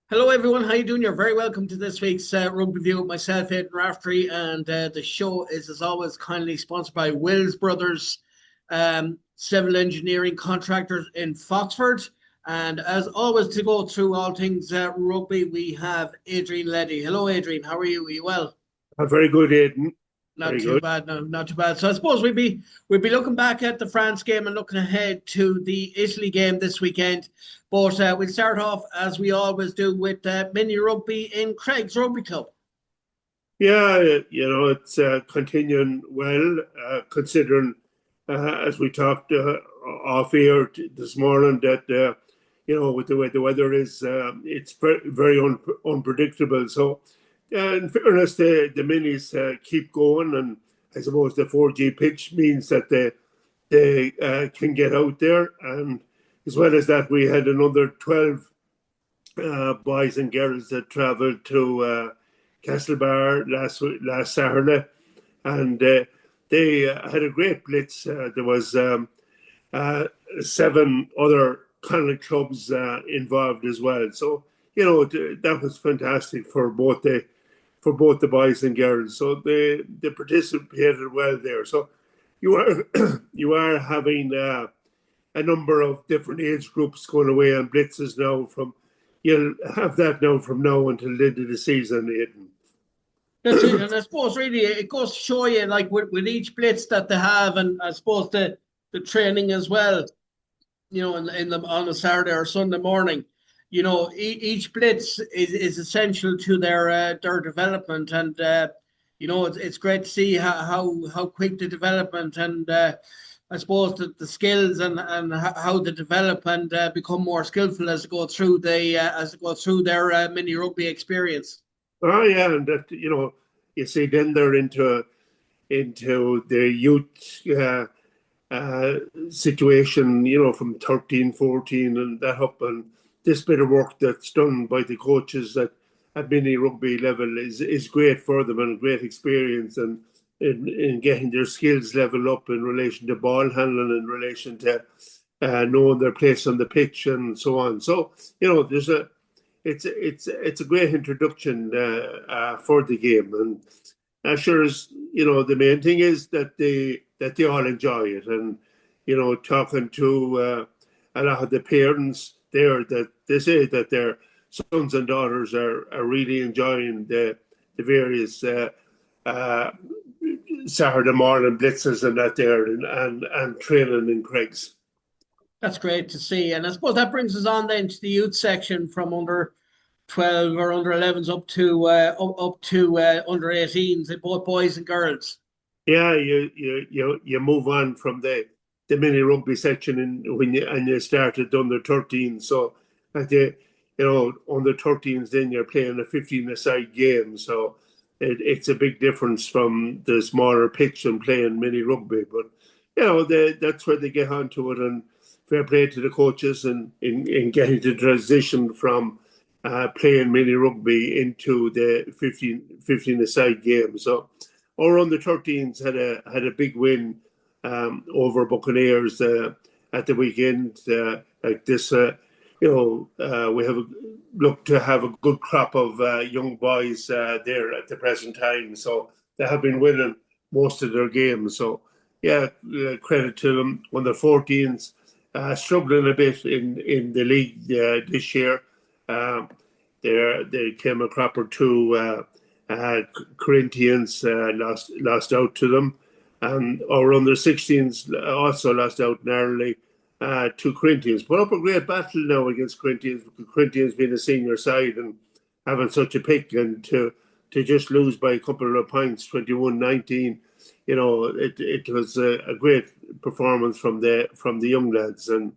Hello, everyone. How you doing? You're very welcome to this week's Rugby View with myself, Aidan Raftery, and the show is, as always, kindly sponsored by Wills Brothers, civil engineering contractors in Foxford. And as always, to go through all things rugby, we have Adrian Leddy. Hello, Adrian. How are you? Are you well? Very good, Aidan. Not Very too good. bad, no, not too bad. So I suppose we'd be looking back at the France game and looking ahead to the Italy game this weekend. But we'll start off as we always do with mini rugby in Craig's Rugby Club. Yeah, it's continuing well, considering, as we talked off air this morning, that, with the way the weather is, it's very unpredictable. So, in fairness, the minis keep going, and I suppose the 4G pitch means that they can get out there. And as well as that, we had another 12 boys and girls that travelled to Castlebar last Saturday, and they had a great blitz. There was uh, seven other kind of clubs involved as well. So that was fantastic for both the boys and girls. So they participated well there. So you are you are having a number of different age groups going away on blitzes now. From You'll have that now from now until the end of the season, That's it. Aidan. And I suppose really it goes to show you, like with each blitz that they have, and I suppose the training as well, in the on a Saturday or Sunday morning, each blitz is essential to their development, and it's great to see how quick the development and I suppose the skills and how they develop and become more skillful as they go through their mini rugby experience. Oh yeah, and that you see, then they're into the youth situation, from 13, 14, and that up. And this bit of work that's done by the coaches at mini rugby level is great for them and a great experience, and in getting their skills level up in relation to ball handling, in relation to knowing their place on the pitch, and so on. So there's a it's a great introduction for the game, and sure as the main thing is that they all enjoy it, and talking to a lot of the parents there, that they say that their sons and daughters are really enjoying the various uh, Saturday morning blitzes and that there, and training in Craigs. That's great to see. And I suppose that brings us on then to the youth section from under 12 or under 11s up to under 18s, both boys and girls. Yeah, you move on from the mini rugby section and you started under 13. So at the under 13s, then you're playing a 15-a-side game. So it's a big difference from the smaller pitch and playing mini rugby. But that's where they get onto it, and fair play to the coaches in getting the transition from playing mini rugby into the 15-a-side game. So our under 13s had a big win over Buccaneers at the weekend. Like this, we have looked to have a good crop of young boys there at the present time. So they have been winning most of their games. So yeah, credit to them. Under 14s struggling a bit in the league this year. Um, they came a crop or two. Corinthians lost out to them, and our under 16s also lost out narrowly to Corinthians. Put up a great battle now against Corinthians, Corinthians being a senior side and having such a pick, and to just lose by a couple of points, 21-19. It was a great performance from the young lads. And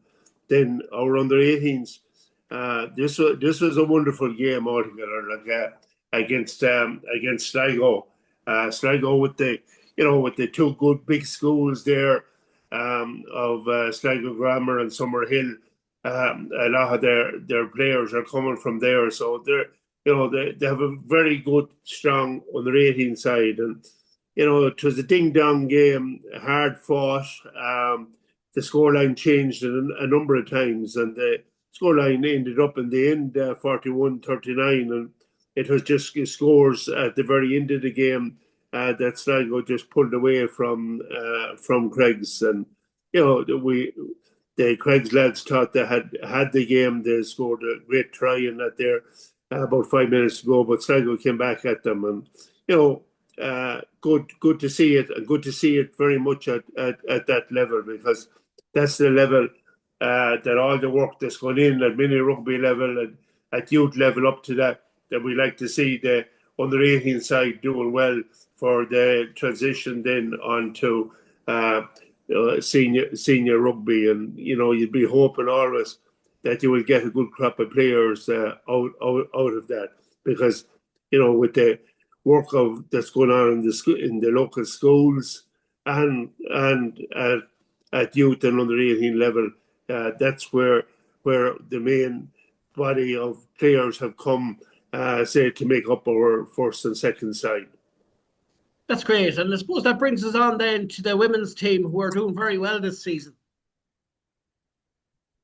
then our under 18s. This was a wonderful game altogether. Like against Sligo. Sligo with the two good big schools there, of Sligo Grammar and Summerhill. A lot of their players are coming from there, so they have a very good, strong under 18 side, and it was a ding dong game, hard fought. The scoreline changed a number of times, and scoreline ended up in the end 41-39, and it was just scores at the very end of the game that Sligo just pulled away from Craig's. And the Craig's lads thought they had the game. They scored a great try in that there about 5 minutes ago, but Sligo came back at them, and good to see it, and good to see it very much at that level, because that's the level that all the work that's gone in at mini rugby level and at youth level up to that we like to see the under 18 side doing well for the transition then onto senior rugby. And you'd be hoping always that you will get a good crop of players out of that, because with the work that's going on in the local schools and at youth and under 18 level, that's where the main body of players have come, say, to make up our first and second side. That's great. And I suppose that brings us on then to the women's team, who are doing very well this season.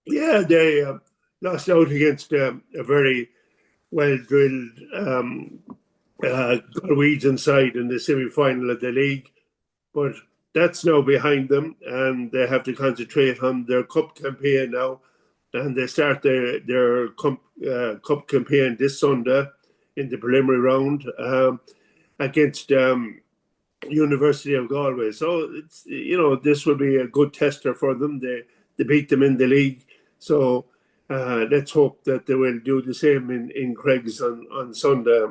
Yeah, they lost out against a very well-drilled Norwegian side in the semi-final of the league. But that's now behind them, and they have to concentrate on their cup campaign now. And they start their cup campaign this Sunday in the preliminary round against University of Galway. So it's this will be a good tester for them. They beat them in the league, so let's hope that they will do the same in Craig's on Sunday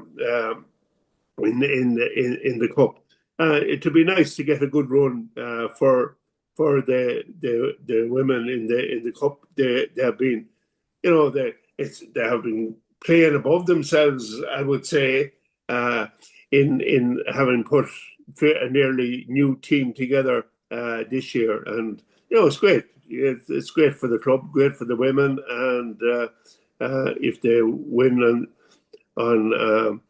in the cup. It'd be nice to get a good run for the women in the cup. They have been, they have been playing above themselves, I would say, in having put a nearly new team together this year. And it's great. It's great for the club, great for the women, and if they win on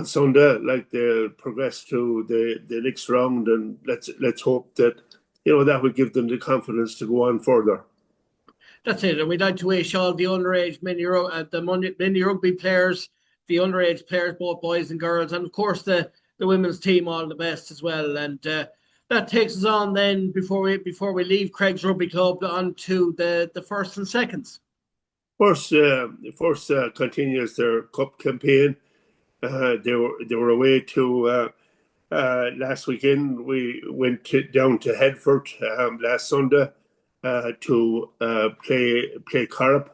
Sunday, like, they'll progress to the next round, and let's hope that that would give them the confidence to go on further. That's it, and we'd like to wish all the underage mini rugby players, the underage players, both boys and girls, and of course the women's team, all the best as well. And that takes us on then, before we leave Craig's Rugby Club, on to the first and seconds. First continues their cup campaign. They were away to last weekend. We went down to Headford last Sunday to play Corrup.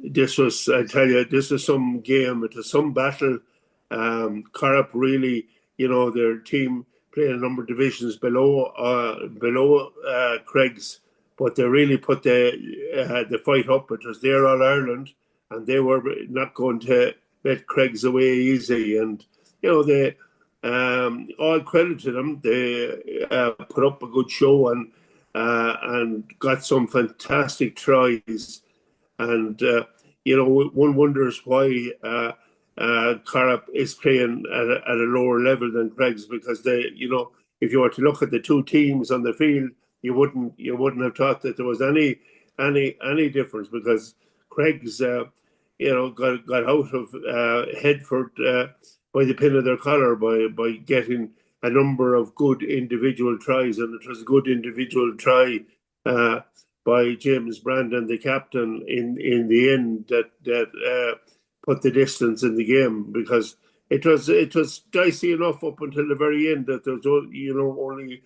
This was, I tell you, this was some game. It was some battle. Corrup really, their team played a number of divisions below Craig's, but they really put the fight up. It was their All Ireland, and they were not going to let Craig's away easy. And they all credit to them. They put up a good show and got some fantastic tries. And one wonders why Corrup is playing at a lower level than Craig's, because if you were to look at the two teams on the field, you wouldn't have thought that there was any difference, because Craig's got out of Headford by the pin of their collar by getting a number of good individual tries, and it was a good individual try by James Brandon, the captain, in the end that put the distance in the game, because it was dicey enough up until the very end that there was only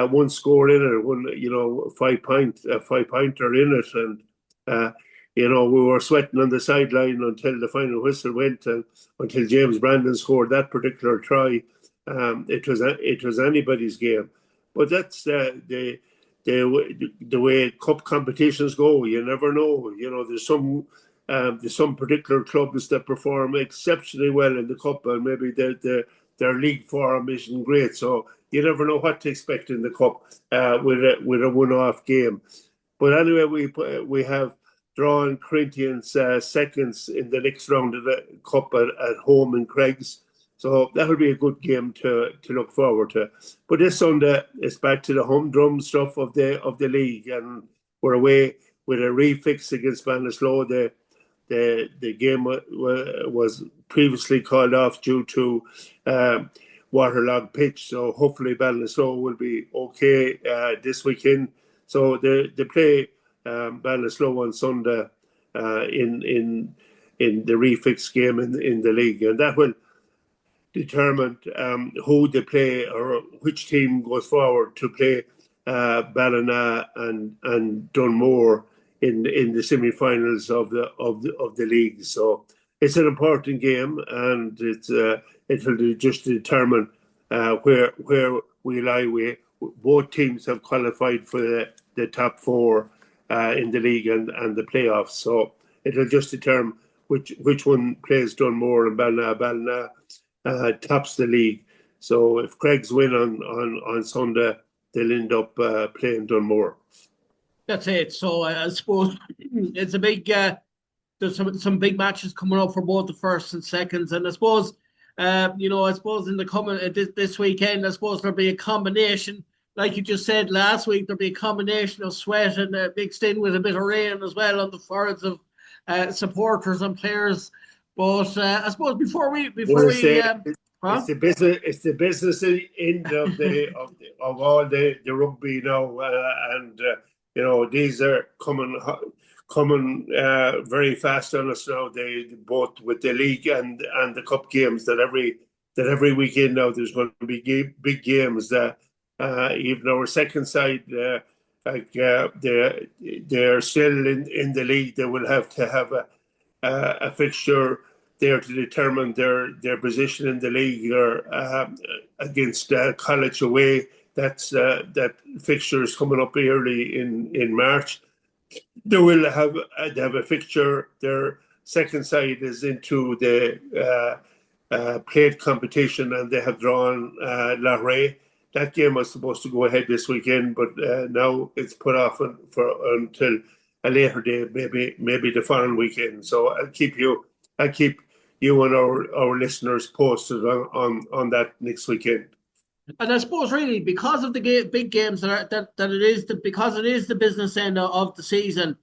one score in it, one 5-pointer in it, and we were sweating on the sideline until the final whistle went, and until James Brandon scored that particular try. It was anybody's game, but that's the way cup competitions go. You never know. There's some particular clubs that perform exceptionally well in the cup, and maybe their league form isn't great. So you never know what to expect in the cup with a one-off game. But anyway, we have drawn Corinthians seconds in the next round of the cup at home in Craig's. So that'll be a good game to look forward to. But this Sunday is back to the humdrum stuff of the league, and we're away with a refix against Ballinasloe. The game was previously called off due to waterlogged pitch. So hopefully Ballinasloe will be okay this weekend. So they play Ballinasloe on Sunday in the refix game in the league, and that will determine who they play or which team goes forward to play Ballina and Dunmore in the semi-finals of the league. So it's an important game, and it'll just determine where we lie. Both teams have qualified for the top four in the league and the playoffs. So it'll just determine which one plays Dunmore and Ballina. Ballina tops the league. So if Craigs win on Sunday, they'll end up playing Dunmore. That's it. So I suppose it's a big. There's some big matches coming up for both the first and seconds, and I suppose, I suppose in the coming this weekend, I suppose there'll be a combination, like you just said last week, there'll be a combination of sweat and mixed in with a bit of rain as well on the foreheads of supporters and players. But I suppose before we it's the business end of all the rugby now, and these are coming very fast on us now. They both with the league and the cup games that every weekend now there's going to be big games that even our second side they're still in the league. They will have to have a fixture there to determine their position in the league or against College away. That fixture is coming up early in March. They will have a fixture. Their second side is into the plate competition, and they have drawn Larray. That game was supposed to go ahead this weekend, but now it's put off until a later day, maybe the following weekend. So I'll keep you and our listeners posted on that next weekend. And I suppose really because of the big games because it is the business end of the season,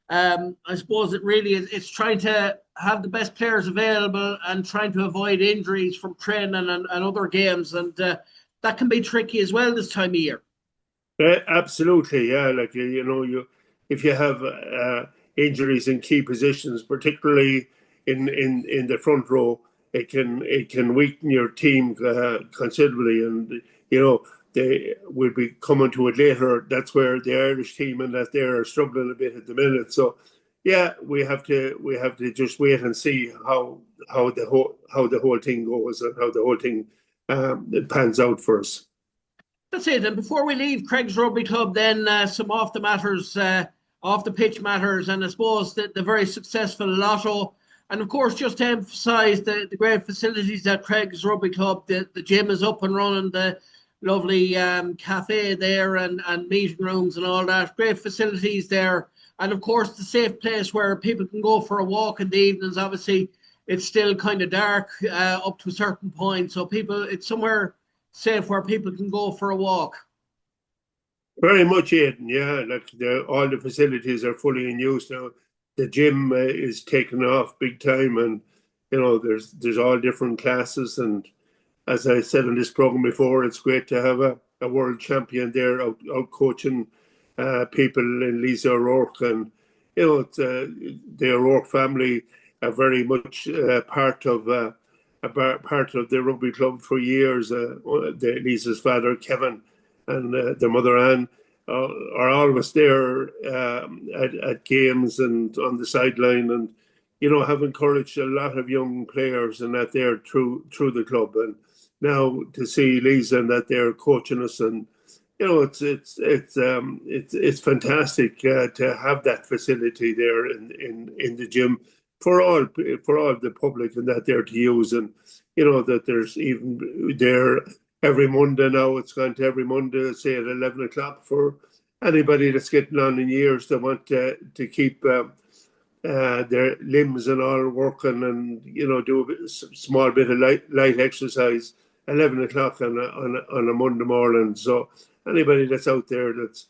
I suppose it's trying to have the best players available and trying to avoid injuries from training and other games, and that can be tricky as well this time of year. Absolutely, yeah. Like if you have injuries in key positions, particularly in the front row, it can weaken your team considerably, and they will be coming to it later. That's where the Irish team and that they are struggling a bit at the minute. So yeah, we have to just wait and see how the whole thing goes and how the whole thing pans out for us. That's it. And before we leave Craig's Rugby Club, then some off the pitch matters, and I suppose the very successful lotto. And of course, just to emphasise the great facilities at Craig's Rugby Club, the gym is up and running, the lovely cafe there and meeting rooms and all that. Great facilities there. And of course, the safe place where people can go for a walk in the evenings. Obviously, it's still kind of dark up to a certain point. So it's somewhere safe where people can go for a walk. Very much, Aidan. Yeah, like all the facilities are fully in use now. The gym is taking off big time, and there's all different classes. And as I said on this program before, it's great to have a world champion there out coaching people in Lisa O'Rourke, and the O'Rourke family are very much part of the rugby club for years. Lisa's father Kevin and their mother Anne are always there at games and on the sideline, and have encouraged a lot of young players and that there through the club. And now to see Lisa and that they're coaching us, and it's fantastic to have that facility there in the gym for all the public and that there to use. And that there's even there every Monday now. It's gone to every Monday, say at 11 o'clock, for anybody that's getting on in years that want to keep their limbs and all working, and do a small bit of light exercise. 11 o'clock on a Monday morning. So anybody that's out there that's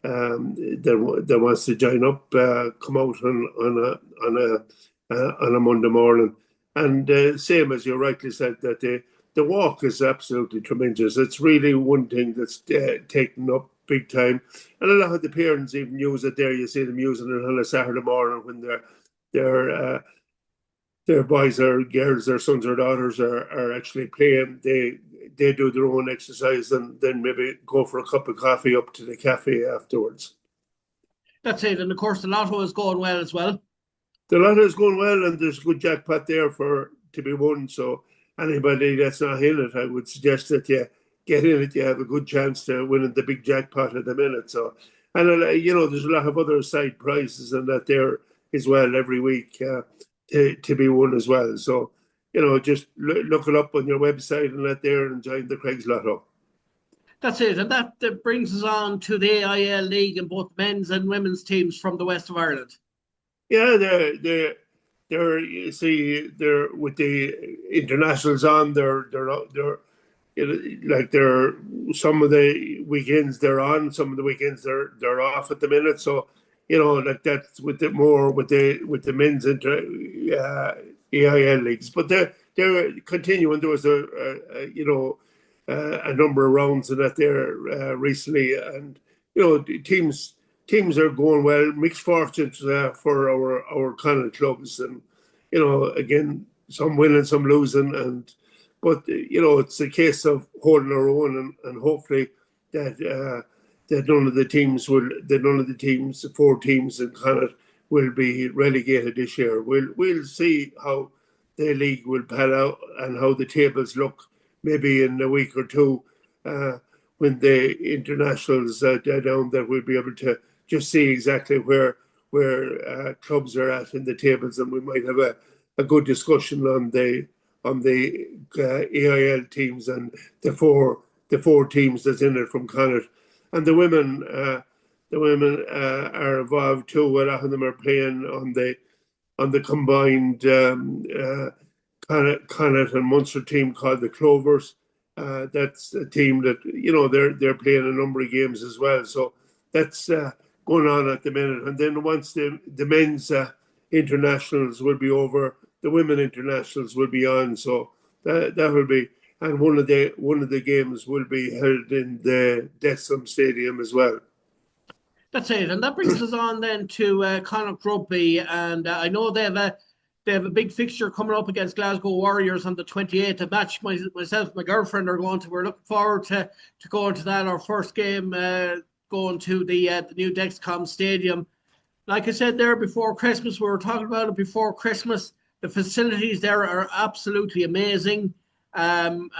that wants to join up, come out on a Monday morning. And same as you rightly said, that the walk is absolutely tremendous. It's really one thing that's taken up big time, and a lot of the parents even use it there. You see them using it on a Saturday morning when their boys or girls, their sons or daughters are actually playing. They do their own exercise and then maybe go for a cup of coffee up to the cafe afterwards. That's it. And of course, the lotto is going well as well. The lotto is going well, and there's a good jackpot there to be won. So anybody that's not in it, I would suggest that you get in it. You have a good chance to winning the big jackpot at the minute. So, and there's a lot of other side prizes and that there as well every week to be won as well. So, just look it up on your website and that there and join the Craig's Lotto. That's it. And that brings us on to the AIL League and both men's and women's teams from the west of Ireland. Yeah, they're you see, they're with the internationals on. They're some of the weekends they're on, some of the weekends they're off at the minute. So like that's with the men's AIL leagues, but they're continuing. There was a number of rounds in that there recently, and teams are going well. Mixed fortunes for our Connacht clubs, and again, some winning, some losing, but it's a case of holding our own, and hopefully that none of the teams, the 4 teams in Connacht, will be relegated this year. We'll see how the league will pan out and how the tables look maybe in a week or two when the internationals are down, that we'll be able to just see exactly where clubs are at in the tables, and we might have a good discussion on the AIL teams and the four teams that's in it from Connacht. And the women are involved too. A lot of them are playing on the combined Connacht and Munster team called the Clovers. That's a team that they're playing a number of games as well. So that's going on at the minute. And then once the men's internationals will be over, the women internationals will be on. So that will be, and one of the games will be held in the Rosfm Stadium as well. That's it, and that brings us on then to Connacht Rugby, and I know they have a big fixture coming up against Glasgow Warriors on the 28th. A match myself and my girlfriend are going to. We're looking forward to going to that. Our first game, going to the new Dexcom Stadium. Like I said there before Christmas, we were talking about it before Christmas. The facilities there are absolutely amazing. And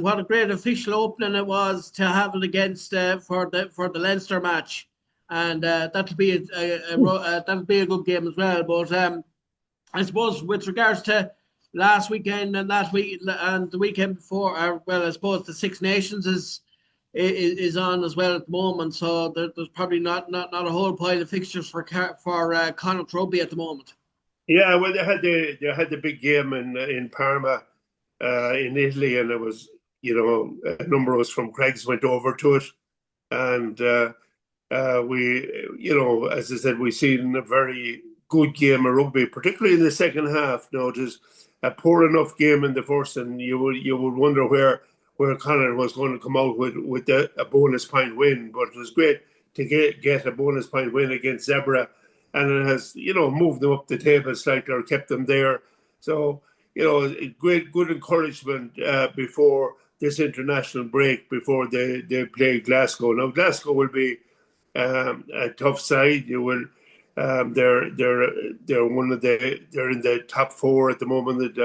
what a great official opening it was to have it against for the Leinster match, and that'll be a good game as well. But I suppose with regards to last weekend and that week and the weekend before, I suppose the Six Nations is on as well at the moment. So there's probably not a whole pile of fixtures for Connacht Rugby at the moment. Yeah, well, they had the big game in Parma. In Italy, and it was, a number of us from Craig's went over to it, and we, as I said, we seen a very good game of rugby, particularly in the second half. It was a poor enough game in the first, and you would wonder where Connacht was going to come out with a bonus point win, but it was great to get a bonus point win against Zebra, and it has moved them up the table slightly or kept them there. So. Good encouragement before this international break, before they play Glasgow. Now Glasgow will be a tough side. They're one of they're in the top 4 at the moment.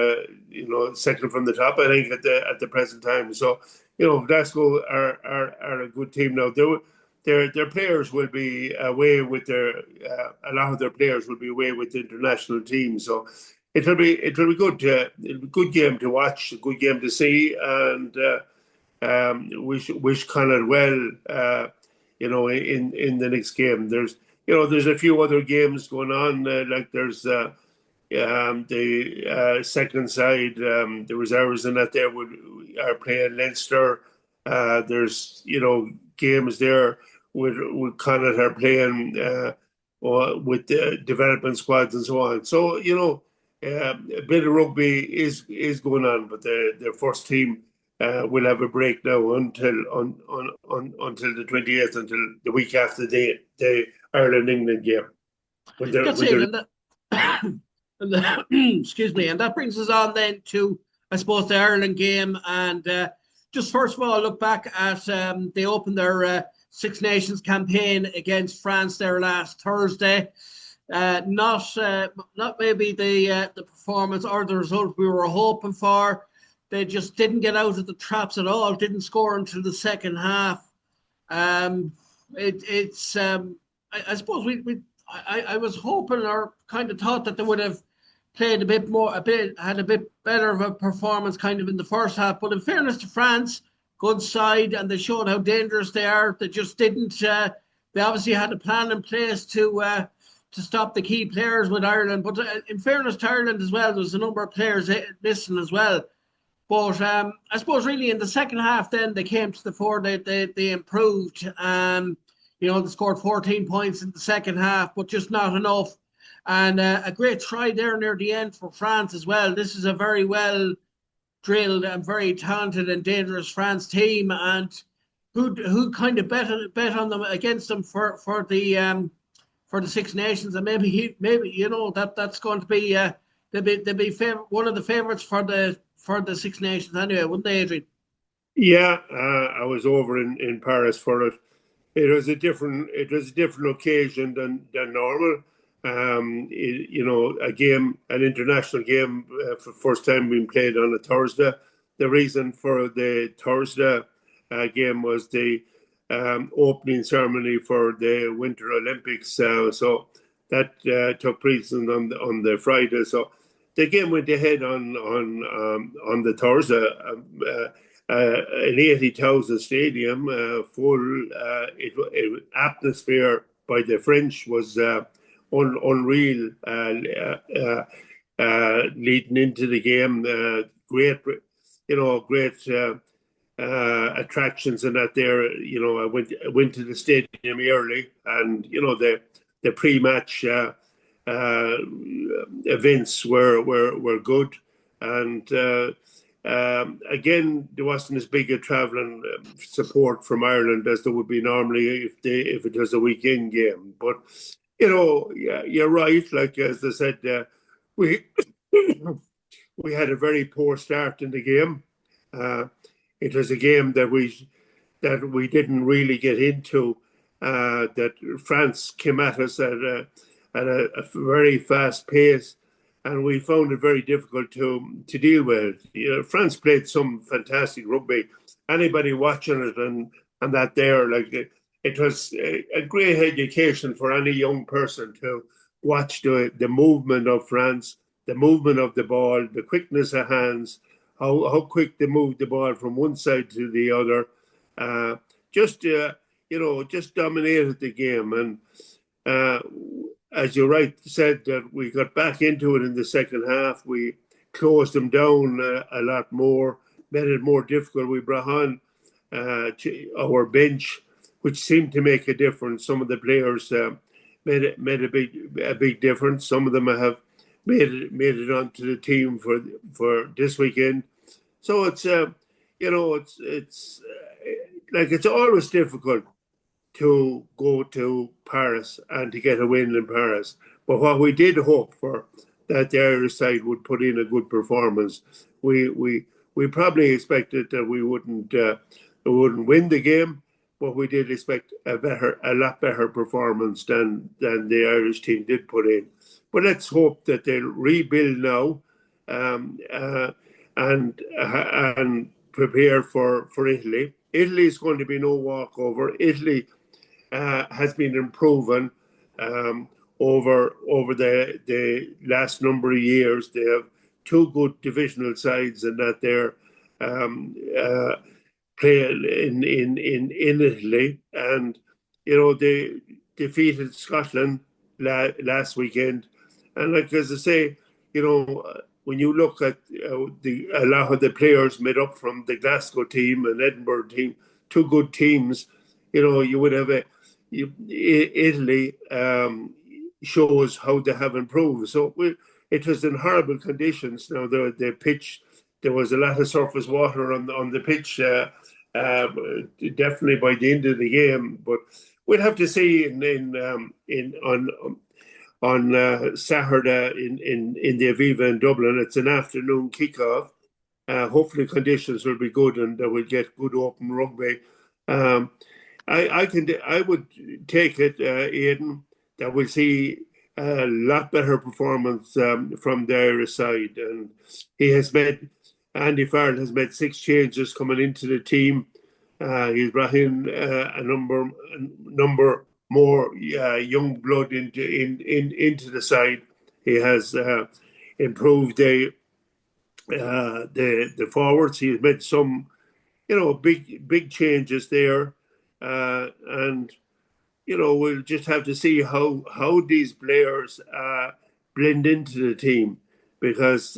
Second from the top, I think at the present time. So Glasgow are a good team now. Their players will be away with a lot of their players will be away with the international team. So. It'll be good. It'll be a good game to watch, a good game to see, and wish Connacht well. In the next game, there's a few other games going on. Like there's the second side, the reserves in that there are playing Leinster. There's games there with Connacht playing with the development squads and so on. So a bit of rugby is going on, but their first team will have a break now until the 28th, until the week after the Ireland England game. That's it. Excuse me, and that brings us on then to, I suppose, the Ireland game. And just first of all, look back at they opened their Six Nations campaign against France there last Thursday. Not maybe the performance or the result we were hoping for. They just didn't get out of the traps at all. Didn't score until the second half. I suppose I was hoping or kind of thought that they would have played had a bit better of a performance kind of in the first half. But in fairness to France, good side, and they showed how dangerous they are. They just didn't. They obviously had a plan in place to stop the key players with Ireland. But in fairness to Ireland as well, there's a number of players missing as well. But I suppose really in the second half, then they came to the fore. They improved. They scored 14 points in the second half, but just not enough. And a great try there near the end for France as well. This is a very well drilled and very talented and dangerous France team, and who kind of bet on them against them for the Six Nations, and maybe that's going to be they'll be one of the favourites for the Six Nations anyway, wouldn't they, Adrian? Yeah, I was over in Paris for it. It was a different occasion than normal. An international game for the first time being played on a Thursday. The reason for the Thursday game was the opening ceremony for the Winter Olympics. So that took precedence on the Friday. So the game went ahead on the Thursday. An 80,000 stadium, full. Atmosphere by the French was unreal leading into the game. Great attractions and that there. I went to the stadium early, and the pre-match events were good, and again, there wasn't as big a travelling support from Ireland as there would be normally if it was a weekend game. But you're right. Like as I said, we we had a very poor start in the game. It was a game that we didn't really get into. That France came at us at a very fast pace, and we found it very difficult to deal with. France played some fantastic rugby. Anybody watching it and that there, it was a great education for any young person to watch the movement of France, the movement of the ball, the quickness of hands, how quick they moved the ball from one side to the other. Just dominated the game. And as you said, that we got back into it in the second half. We closed them down a lot more, made it more difficult. We brought on our bench, which seemed to make a difference. Some of the players made a big difference. Some of them have made it onto the team for this weekend. So it's it's always difficult to go to Paris and to get a win in Paris. But what we did hope for, that the Irish side would put in a good performance. We probably expected that we wouldn't win the game, but we did expect a lot better performance than the Irish team did put in. But let's hope that they'll rebuild now and prepare for Italy. Italy is going to be no walkover. Italy has been improving over the last number of years. They have two good divisional sides, and that they're playing in Italy. And they defeated Scotland last weekend. And as I say, when you look at a lot of the players made up from the Glasgow team and Edinburgh team, two good teams, you would have Italy shows how they have improved. So it was in horrible conditions. Now the pitch, there was a lot of surface water on the pitch. Definitely by the end of the game, but we'll have to see on Saturday in the Aviva in Dublin. It's an afternoon kickoff. Hopefully conditions will be good and we'll get good open rugby. I would take it, Aidan, that we'll see a lot better performance from the Irish side. And Andy Farrell has made 6 changes coming into the team. He's brought in a number more young blood into the side. He has improved the forwards. He's made some, big changes there, and we'll just have to see how these players blend into the team, because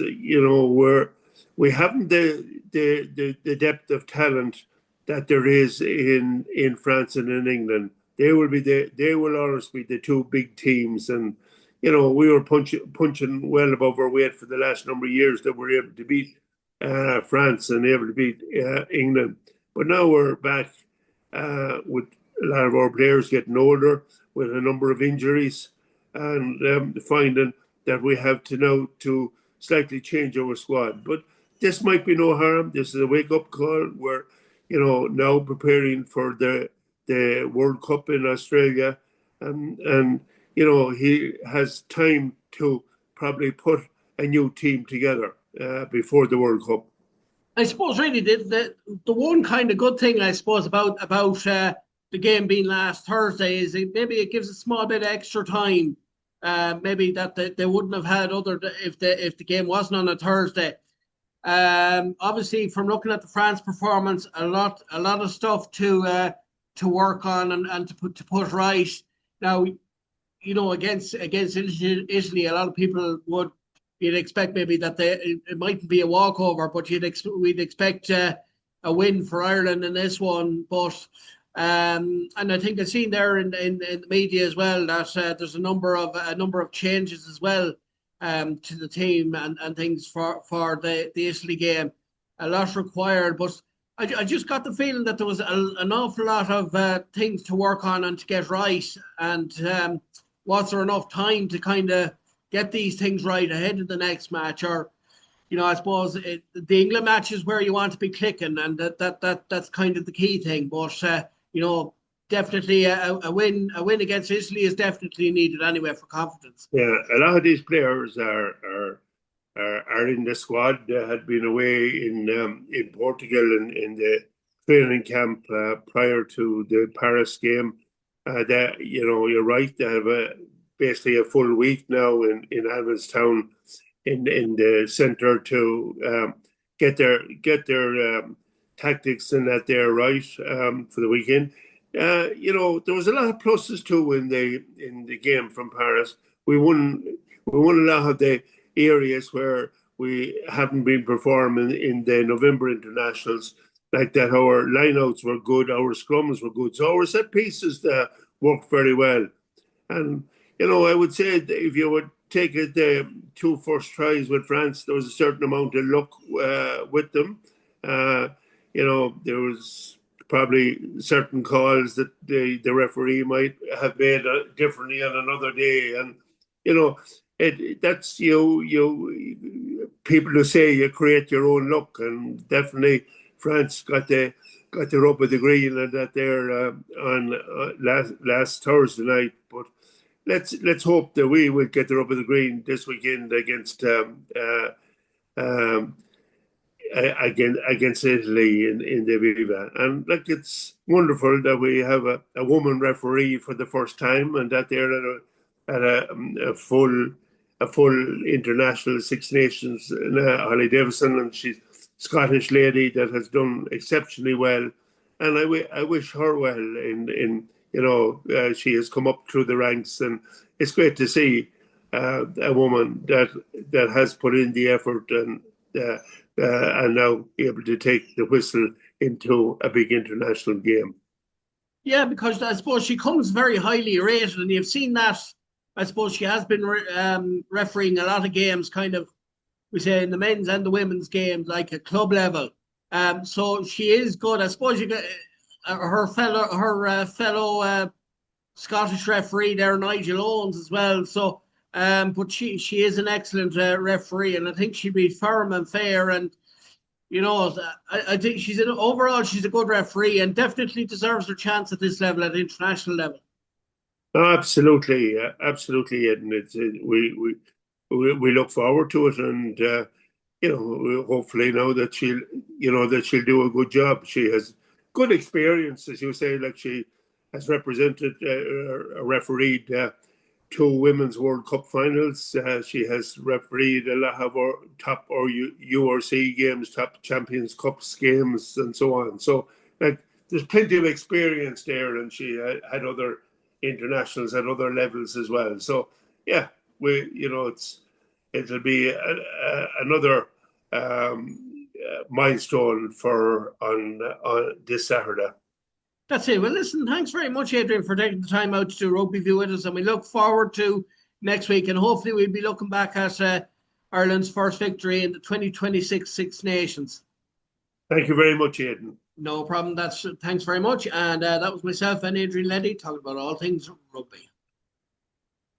we haven't the depth of talent that there is in France and in England. They will always be the 2 big teams, and we were punching well above our weight for the last number of years that we're able to beat France and able to beat England. But now we're back with a lot of our players getting older, with a number of injuries, and finding that we have to slightly change our squad. But this might be no harm. This is a wake-up call. We're now preparing for the World Cup in Australia, and he has time to probably put a new team together before the World Cup. I suppose really the one kind of good thing I suppose about the game being last Thursday is maybe it gives a small bit of extra time, maybe that they wouldn't have had if the game wasn't on a Thursday. Obviously, from looking at the France performance, a lot of stuff to work on and to put right. Now, against Italy, a lot of people you'd expect maybe that it mightn't be a walkover, but we'd expect a win for Ireland in this one. But and I think I've seen there in the media as well that there's a number of changes as well to the team and things for the Italy game. A lot required, but I just got the feeling that there was an awful lot of things to work on and to get right. And was there enough time to kind of get these things right ahead of the next match? Or, I suppose the England match is where you want to be clicking, and that's kind of the key thing. But definitely a win against Italy is definitely needed anyway for confidence. Yeah, a lot of these players are in the squad. They had been away in Portugal in the training camp prior to the Paris game. That you're right. They have basically a full week now in Allenstown in the centre to get their tactics and that they're right for the weekend. There was a lot of pluses too in the game from Paris. We won a lot of the areas where we haven't been performing in the November internationals, like that. Our lineouts were good, our scrums were good, so our set pieces worked very well. And I would say if you would take it, the 2 first tries with France, there was a certain amount of luck with them. There was probably certain calls that the referee might have made differently on another day, and that's people who say you create your own luck, and definitely France got the rub of the green and that there on last Thursday night. But let's hope that we will get the rub of the green this weekend against Italy in the Aviva. And it's wonderful that we have a woman referee for the first time, and that they're at a full international Six Nations. Holly Davison, and she's Scottish lady that has done exceptionally well, and I wish her well. She has come up through the ranks, and it's great to see a woman that has put in the effort and now able to take the whistle into a big international game. Yeah, because I suppose she comes very highly rated, and you've seen that. I suppose she has been refereeing a lot of games, kind of, we say, in the men's and the women's games, like at club level. So she is good. I suppose you got her fellow Scottish referee there, Nigel Owens, as well. So, but she is an excellent referee, and I think she'd be firm and fair. And I think she's a good referee, and definitely deserves her chance at this level, at international level. Absolutely, absolutely, and we look forward to it, and hopefully now that she'll do a good job. She has good experience, as you say, like she has represented, refereed two Women's World Cup finals. She has refereed a lot of our top URC games, top Champions Cups games, and so on. So, like, there's plenty of experience there, and she had other internationals at other levels as well. So, yeah, it'll be another milestone on this Saturday. That's it. Well, listen, thanks very much, Adrian, for taking the time out to do Rugby View with us. And we look forward to next week. And hopefully we'll be looking back at Ireland's first victory in the 2026 Six Nations. Thank you very much, Aidan. No problem. Thanks very much. And that was myself and Adrian Leddy talking about all things rugby.